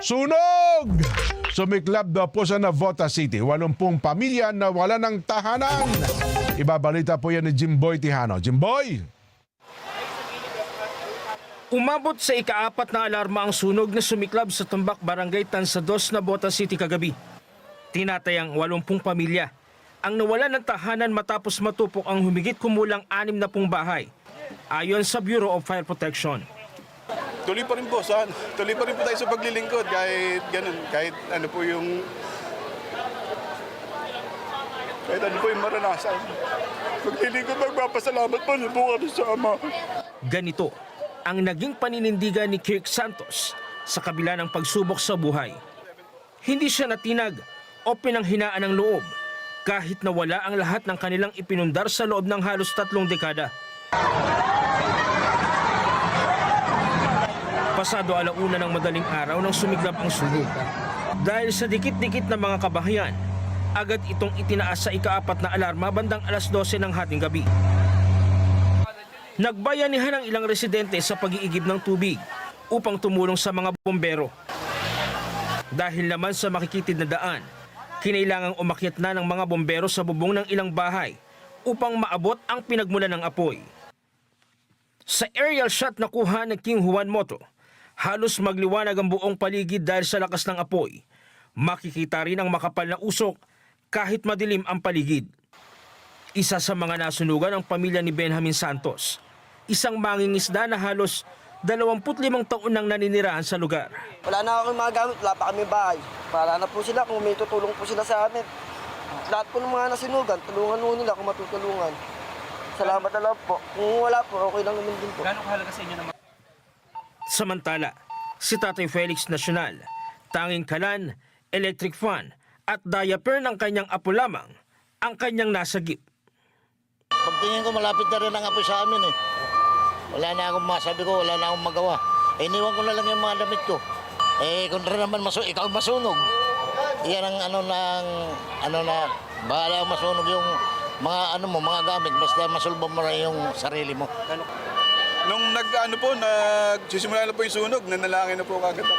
Sunog! Sumiklab daw po sa Navota City. 80 pamilya na wala ng tahanan. Ibabalita po yan ni Jimboy Tijano. Jimboy! Umabot sa ika-4 na alarma ang sunog na sumiklab sa Tumbak, Barangay Tansados, Navota City kagabi. Tinatayang 80 pamilya ang nawala ng tahanan matapos matupok ang humigit kumulang 60 bahay, ayon sa Bureau of Fire Protection. Tuloy pa rin po tayo sa paglilingkod kahit ganun, kahit ano po yung maranasan. Paglilingkod, magpapasalamat po rin po kami sa Ama. Ganito ang naging paninindigan ni Kirk Santos sa kabila ng pagsubok sa buhay. Hindi siya natinag o pinanghinaan ng loob kahit nawala ang lahat ng kanilang ipinundar sa loob ng halos 3 dekada. Pasado 1:00 ng madaling araw nang sumiklab ang sunog. Dahil sa dikit-dikit na mga kabahayan, agad itong itinaas sa ika-4 na alarma bandang 12:00 ng hating gabi. Nagbayanihan ang ilang residente sa pag-iigib ng tubig upang tumulong sa mga bombero. Dahil naman sa makikitid na daan, kinailangang umakyat na ng mga bombero sa bubong ng ilang bahay upang maabot ang pinagmulan ng apoy. Sa aerial shot na kuha ng King Juan Moto, halos magliwanag ang buong paligid dahil sa lakas ng apoy. Makikita rin ang makapal na usok kahit madilim ang paligid. Isa sa mga nasunugan ang pamilya ni Benjamin Santos, isang mangingisda na halos 25 taon nang naninirahan sa lugar. Wala na akong mga gamit, wala pa kami bahay. Para na po sila kung may tutulong po sila sa amin. Lahat po ng mga nasinugan, tulungan po nila kung matutulungan. Salamat na lang po. Kung wala po, okay lang naman din po. Gano'ng kahalaga sa inyo naman? Samantala, si Tatay Felix Nacional, tanging kalan, electric fan at diaper ng kanyang apo lamang ang kanyang nasagip. Pagtingin ko, malapit na rin ang apoy sa amin eh. Wala na akong masabi ko, wala na akong magawa. Iniwan ko na lang yung mga damit ko. Kung rin naman ikaw masunog. Yan ang bahala masunog yung mga gamit. Basta masulba mo na yung sarili mo. Nung nagsisimula na po yung sunog, nanalangin na po kagad ako.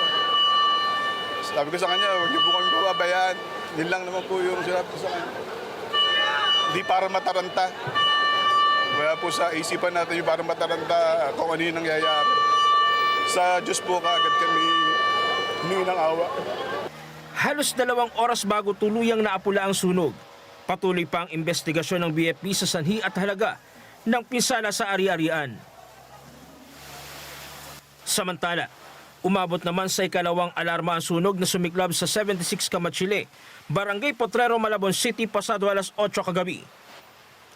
Sabi ko sa kanya, huwag niyo po kami pababayaan. Yun lang naman po yung sinabi ko sa kanya. Hindi para mataranta. Kaya po sa isipan natin yung para mataranta kung ano yung nangyayari. Sa Diyos po kagad kami humingi ng awa. Halos 2 oras bago tuluyang naapula ang sunog. Patuloy pa ang investigasyon ng BFP sa sanhi at halaga ng pinsala sa ari-arian. Samantala, umabot naman sa ikalawang alarma ang sunog na sumiklab sa 76 Camachile, Barangay Potrero, Malabon City, pasado 8:00 kagabi.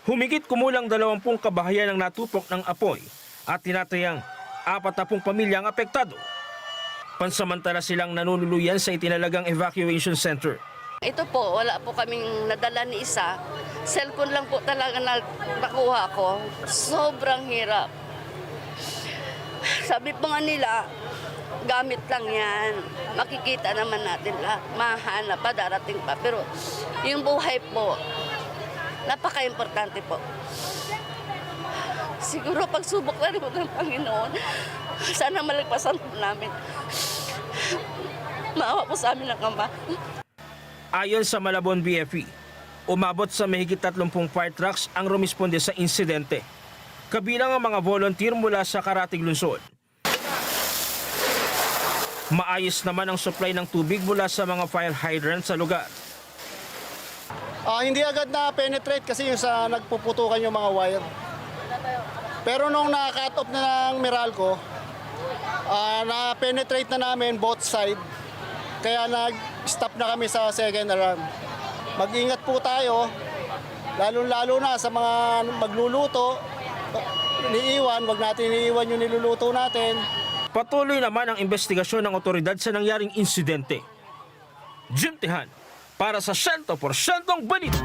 Humigit kumulang 20 kabahayan ang natupok ng apoy at tinatayang 40 pamilya ang apektado. Pansamantala silang nanunuluyan sa itinalagang evacuation center. Ito po, wala po kaming nadala ni isa. Cellphone lang po talaga na nakuha ko. Sobrang hirap. Sabi pa nga nila, gamit lang yan. Makikita naman natin lahat. Mahanap pa, darating pa. Pero yung buhay po, napaka-importante po. Siguro pagsubok na rin po ng Panginoon, sana malagpasan po namin. Maawa po sa amin ng Ama. Ayon sa Malabon BFE, umabot sa mahigit 30 fire trucks ang rumisponde sa insidente, kabilang ang mga volunteer mula sa Karatig Lungsod. Maayos naman ang supply ng tubig mula sa mga fire hydrant sa lugar. Hindi agad na penetrate kasi yung sa nagpuputukan yung mga wire. Pero nung na-cut off na ng Meralco, na-penetrate na namin both side. Kaya nag-stop na kami sa second alarm. Mag-ingat po tayo, lalo-lalo na sa mga magluluto. Wag natin iniiwan yung niluluto natin. Patuloy naman ang investigasyon ng otoridad sa nangyaring insidente. Jim Tejan, para sa 100% balita.